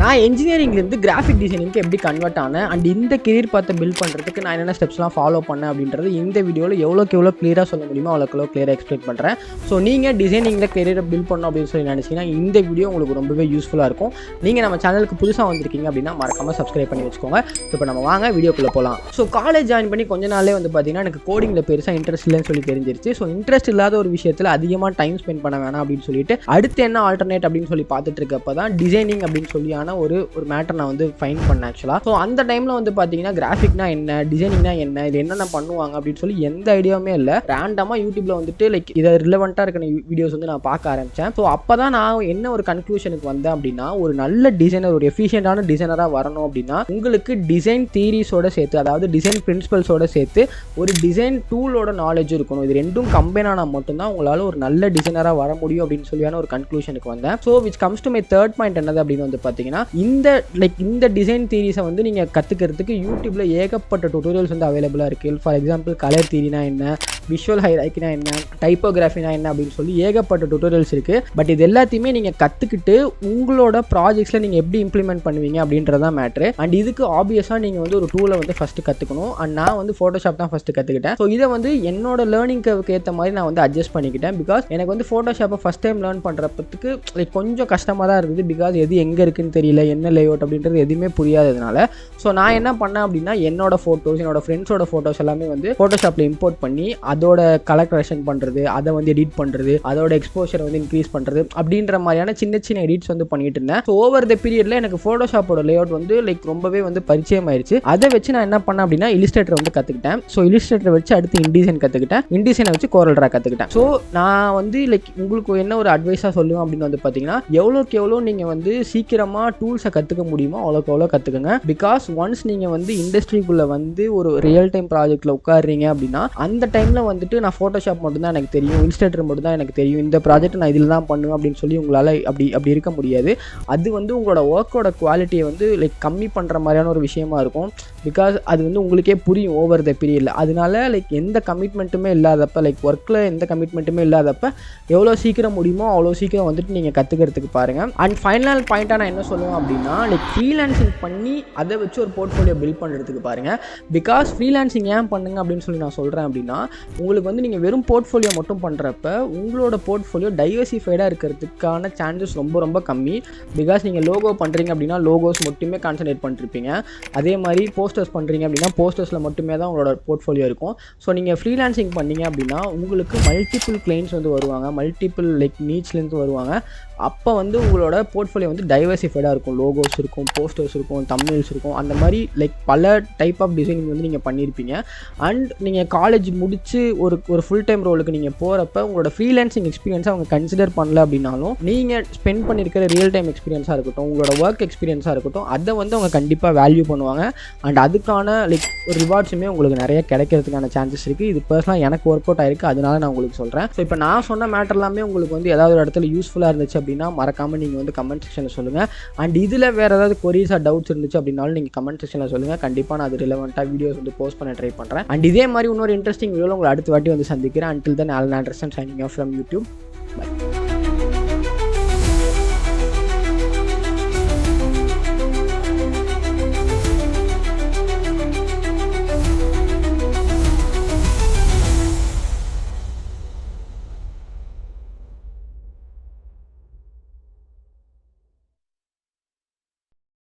நான் இன்ஜினியரிங்லேருந்து கிராஃபிக் டிசைனிங்க்கு எப்படி கன்வெர்ட் ஆனேன் அண்ட் இந்த கெரியர் பார்த்து பில்ட் பண்ணுறதுக்கு நான் என்னென்ன ஸ்டெப்ஸ்லாம் ஃபாலோ பண்ணேன் அப்படின்றது இந்த வீடியோவில் எவ்வளோ கிளியராக சொல்ல முடியுமோ அவ்வளோ கிளியராக எக்ஸ்பிளைன் பண்ணுறேன். ஸோ நீங்கள் டிசைனிங்கில் கெரியரை பில்ட் பண்ணணும் அப்படின்னு சொல்லி நினச்சிங்கன்னா இந்த வீடியோ உங்களுக்கு ரொம்பவே யூஸ்ஃபுல்லாக இருக்கும். நீங்கள் நம்ம சேனலுக்கு புதுசாக வந்திருக்கீங்க அப்படின்னா மறக்காமல் சப்ஸ்கிரைப் பண்ணி வச்சுக்கோங்க. இப்போ நம்ம வாங்க வீடியோக்குள்ளே போகலாம். ஸோ காலேஜ் ஜாயின் பண்ணி கொஞ்ச நாளே வந்து பார்த்தீங்கன்னா எனக்கு கோடிங்கில் பெருசாக இன்ட்ரெஸ்ட் இல்லைன்னு சொல்லி தெரிஞ்சிருச்சு. ஸோ இன்ட்ரெஸ்ட் இல்லாத ஒரு விஷயத்தில் அதிகமாக டைம் ஸ்பெண்ட் பண்ண வேணாம் அப்படின்னு சொல்லிட்டு அடுத்து என்ன ஆல்டர்னேட் அப்படின்னு சொல்லி பார்த்துட்டு இருக்கப்போ தான் டிசைனிங் அப்படின்னு சொல்லியான ஒரு மேட்டர் நான் வந்து ஃபைண்ட் பண்ணேன் ஆக்சுவலாக. ஸோ அந்த டைமில் வந்து பார்த்தீங்கன்னா கிராஃபிக்னா என்ன, டிசைனிங்னா என்ன, இது என்னென்ன பண்ணுவாங்க அப்படின்னு சொல்லி எந்த ஐடியாவுமே இல்லை. ரேண்டமாக யூடியூப்ல வந்துட்டு லைக் இதை ரிலவெண்ட்டாக இருக்கிற வீடியோஸ் வந்து நான் பார்க்க ஆரம்பித்தேன். ஸோ அப்போ தான் நான் என்ன ஒரு கன்க்ளூஷனுக்கு வந்தேன் அப்படின்னா, ஒரு நல்ல டிசைனர், ஒரு எஃபிஷியண்டான டிசைனராக வரணும் அப்படின்னா உங்களுக்கு டிசைன் தியரிஸோட சேர்த்து, அதாவது டிசைன் பிரின்சிபல்ஸோட சேர்த்து ஒரு டிசைன் டூலோட நாலேஜ் இருக்கணும். இது ரெண்டும் கம்பைன் ஆனால் மட்டும்தான் உங்களால் ஒரு நல்ல டிசைனராக வர முடியும் அப்படின்னு சொல்லியான ஒரு கன்க்ளூஷனுக்கு வந்தேன். So which comes to my third point என்னது அப்படின்னு வந்து பார்த்தீங்கன்னா, இந்த டிசைன் தியரிஸை வந்து நீங்கள் கற்றுக்கிறதுக்கு யூடியூப்ல ஏகப்பட்ட டுட்டோரியல்ஸ் வந்து அவைலபிளாக இருக்குது. ஃபார் எக்ஸாம்பிள் கலர் தியரினா என்ன, விஷுவல் ஹைரார்க்கினா என்ன, டைப்போகிராஃபினா என்ன அப்படின்னு சொல்லி ஏகப்பட்ட டுட்டோரியல்ஸ் இருக்குது. பட் இது எல்லாத்தையுமே நீங்கள் கற்றுக்கிட்டு உங்களோட ப்ராஜெக்ட்ஸில் நீங்கள் எப்படி இம்ப்ளிமெண்ட் பண்ணுவீங்க அப்படின்றதான் மேட்ரு. அண்ட் இதுக்கு ஆப்வியஸாக நீங்கள் வந்து ஒரு டூலை வந்து ஃபஸ்ட்டு கற்றுக்கணும். அண்ட் நான் வந்து ஃபோட்டோஷாப் தான் ஃபஸ்ட்டு கற்றுக்கிட்டேன். ஸோ இதை வந்து என்னோட லேர்னிங் கர்வுக்கு ஏற்ற மாதிரி நான் வந்து அட்ஜஸ்ட் பண்ணிக்கிட்டேன். பிகாஸ் எனக்கு வந்து ஃபோட்டோஷாப்பை ஃபஸ்ட் டைம் லேர்ன் பண்ணுறதுக்கு லைக் கொஞ்சம் கஷ்டமாக தான் இருக்குது. பிகாஸ் எது எங்கே இருக்குன்னு தெரியல, என்ன லேஅவுட் அப்படின்றது எதுவுமே புரியாததுனால ஸோ நான் என்ன பண்ணேன் அப்படின்னா, என்னோட ஃபோட்டோஸ், என்னோட ஃப்ரெண்ட்ஸோட ஃபோட்டோஸ் எல்லாமே வந்து ஃபோட்டோஷாப்பில் இம்போர்ட் பண்ணி அதோட கலர் கரெக்ஷன் பண்ணுறது, அதை வந்து எடிட் பண்ணுறது, அதோட எக்ஸ்போஷரை வந்து இன்க்ரீஸ் பண்ணுறது அப்படின்ற மாதிரியான சின்ன சின்ன எடிட்ஸ் வந்து பண்ணிட்டு இருந்தேன். ஸோ ஓவர் த பீரியடில் எனக்கு ஃபோட்டோஷாப்போட லேஅவுட் வந்து லைக் ரொம்பவே வந்து பரிச்சயம் ஆயிடுச்சு. அதை வச்சு நான் என்ன பண்ணேன் அப்படின்னா இல்லஸ்ட்ரேட்டர் வந்து கற்றுக்கிட்டேன். ஸோ இல்லஸ்ட்ரேட்டர் வச்சு அடுத்து இன்டிசைன் கற்றுக்கிட்டேன். இன்டிசைனை வச்சு கோரல் ட்ரா கற்றுக்கிட்டேன். ஸோ நான் வந்து லைக் உங்களுக்கு என்ன ஒரு அட்வைஸாக சொல்லுவேன் அப்படின்னு வந்து பார்த்தீங்கன்னா, எவ்வளோக்கு எவ்வளோ நீங்கள் வந்து சீக்கிரமாக டூல்ஸை கற்றுக்க முடியுமோ அவ்வளோக்கு எவ்வளோ கற்றுக்குங்க. பிகாஸ் ஒன்ஸ் நீங்கள் வந்து இண்டஸ்ட்ரிக்குள்ளே வந்து ஒரு ரியல் டைம் ப்ராஜெக்ட்டில் உட்காடுறீங்க அப்படின்னா அந்த டைமில் வந்துட்டு நான் ஃபோட்டோஷாப் மட்டும்தான் எனக்கு தெரியும், இல்லஸ்ட்ரேட்டர் மட்டும் தான் எனக்கு தெரியும், இந்த ப்ராஜெக்ட் நான் இதில் தான் பண்ணுவேன் அப்படின்னு சொல்லி உங்களால் அப்படி இருக்க முடியாது. அது வந்து உங்களோட ஒர்க்கோட குவாலிட்டியை வந்து லைக் கம்மி பண்ணுற மாதிரியான ஒரு விஷயமா இருக்கும். பிகாஸ் அது வந்து உங்களுக்கே புரியும் ஓவர் த பீரியடில். அதனால லைக் எந்த கமிட்மெண்ட்டுமே இல்லாதப்ப, லைக் ஒர்க்கில் எந்த கமிட்மெண்ட்டுமே இல்லாதப்ப எவ்வளோ சீக்கிரம் முடியுமோ அவ்வளோ சீக்கிரம் வந்துட்டு நீங்கள் கற்றுக்கிறதுக்கு பாருங்கள். அண்ட் ஃபைனல் பாயிண்ட்டாக நான் என்ன சொல்லுவேன் அப்படின்னா, லைக் ஃப்ரீலான்சிங் பண்ணி அதை வச்சு ஒரு போர்ட்ஃபோலியோ பில்ட் பண்ணுறதுக்கு பாருங்கள். பிகாஸ் ஃப்ரீலான்சிங் ஏன் பண்ணுங்க அப்படின்னு சொல்லி நான் சொல்கிறேன் அப்படின்னா, உங்களுக்கு வந்து நீங்கள் வெறும் போர்ட்ஃபோலியோ மட்டும் பண்ணுறப்ப உங்களோட போர்ட்ஃபோலியோ டைவர்சிஃபைடாக இருக்கிறதுக்கான சான்சஸ் ரொம்ப ரொம்ப கம்மி. பிகாஸ் நீங்கள் லோகோ பண்ணுறீங்க அப்படின்னா லோகோஸ் மட்டுமே கான்சன்ட்ரேட் பண்ணிருப்பீங்க. அதே மாதிரி போஸ்டர்ஸ் பண்ணுறீங்க அப்படின்னா போஸ்டர்ஸில் மட்டுமே தான் உங்களோட போர்ட்ஃபோலியோ இருக்கும். ஸோ நீங்கள் ஃப்ரீலான்சிங் பண்ணீங்க அப்படின்னா உங்களுக்கு மல்டிபிள் கிளைண்ட்ஸ் வந்து வருவாங்க, மல்டிபிள் லைக் நீட்ஸ்லேருந்து வருவாங்க. அப்போ வந்து உங்களோட போர்ட்ஃபோலியோ வந்து டைவர்சிஃபைடாக இருக்கும். லோகோஸ் இருக்கும், போஸ்டர்ஸ் இருக்கும், தம்ப்நெயில்ஸ் இருக்கும், அந்த மாதிரி லைக் பல டைப் ஆஃப் டிசைனிங் வந்து நீங்கள் பண்ணியிருப்பீங்க. அண்ட் நீங்கள் காலேஜ் முடித்து ஒரு ஃபுல் டைம் ரோலுக்கு நீங்கள் போகிறப்ப உங்களோட ஃப்ரீலான்சிங் எக்ஸ்பீரியன்ஸை அவங்க கன்சிடர் பண்ணல அப்படின்னாலும் நீங்கள் ஸ்பெண்ட் பண்ணியிருக்கிற ரியல் டைம் எக்ஸ்பீரியன்ஸாக இருக்கட்டும், உங்களோட ஒர்க் எக்ஸ்பீரியன்ஸாக இருக்கட்டும், அதை வந்து அவங்க கண்டிப்பாக வேல்யூ பண்ணுவாங்க. அண்ட் அதுக்கான லைக் ரிவார்ட்ஸுமே உங்களுக்கு நிறைய கிடைக்கிறதுக்கான சான்சஸ் இருக்குது. இது பர்சனலாக எனக்கு ஒர்க் அவுட் ஆயிருக்கு, அதனால நான் உங்களுக்கு சொல்கிறேன். ஸோ இப்போ நான் சொன்ன மேட்டர் எல்லாமே உங்களுக்கு வந்து ஏதாவது ஒரு இடத்துல யூஸ்ஃபுல்லாக இருந்துச்சு அப்படின்னா மறக்காமல் நீங்கள் வந்து கமெண்ட் செக்ஷனில் சொல்லுங்கள். அண்ட் இதில் வேறு ஏதாவது கொரீஸ் ஆர் டவுட்ஸ் இருந்துச்சு அப்படின்னாலும் நீங்கள் கமெண்ட் செக்ஷனில் சொல்லுங்கள். கண்டிப்பாக நான் அது ரிலவெண்ட்டாக வீடியோஸ் வந்து போஸ்ட் பண்ண ட்ரை பண்ணுறேன். அண்ட் இதே மாதிரி இன்னொரு இன்ட்ரெஸ்டிங் வீடியோவில் உங்களை அடுத்த வாட்டி வந்து சந்திக்கிறேன். Until then, Alan Anderson signing off from YouTube. Bye.